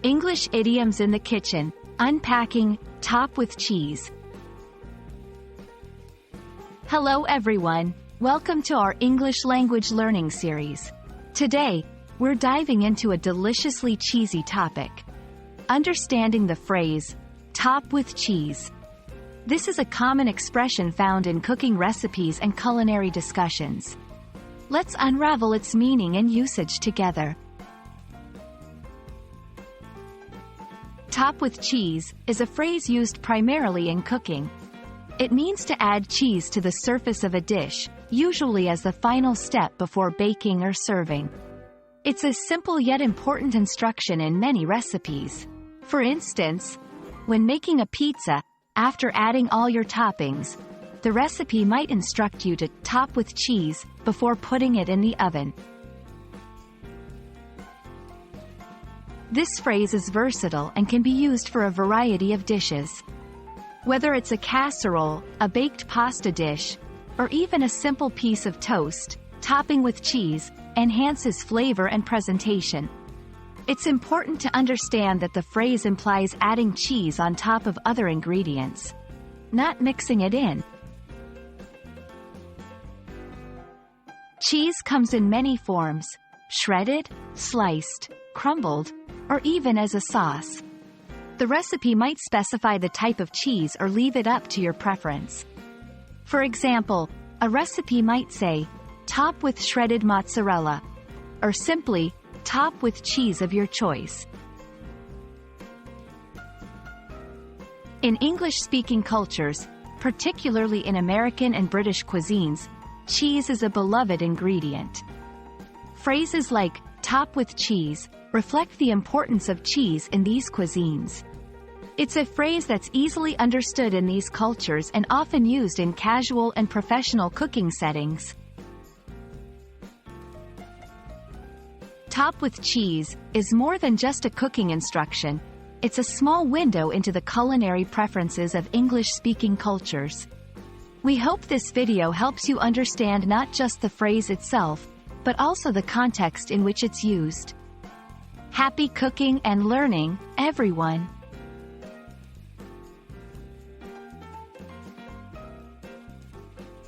English idioms in the kitchen, unpacking, top with cheese. Hello everyone, welcome to our English language learning series. Today, we're diving into a deliciously cheesy topic. Understanding the phrase, top with cheese. This is a common expression found in cooking recipes and culinary discussions. Let's unravel its meaning and usage together. Top with cheese is a phrase used primarily in cooking. It means to add cheese to the surface of a dish, usually as the final step before baking or serving. It's a simple yet important instruction in many recipes. For instance, when making a pizza, after adding all your toppings, the recipe might instruct you to top with cheese before putting it in the oven. This phrase is versatile and can be used for a variety of dishes. Whether it's a casserole, a baked pasta dish, or even a simple piece of toast, topping with cheese enhances flavor and presentation. It's important to understand that the phrase implies adding cheese on top of other ingredients, not mixing it in. Cheese comes in many forms: shredded, sliced, crumbled, or even as a sauce. The recipe might specify the type of cheese or leave it up to your preference. For example, a recipe might say, top with shredded mozzarella, or simply, top with cheese of your choice. In English-speaking cultures, particularly in American and British cuisines, cheese is a beloved ingredient. Phrases like, top with cheese, reflect the importance of cheese in these cuisines. It's a phrase that's easily understood in these cultures and often used in casual and professional cooking settings. Top with cheese is more than just a cooking instruction. It's a small window into the culinary preferences of English-speaking cultures. We hope this video helps you understand not just the phrase itself, but also the context in which it's used. Happy cooking and learning, everyone!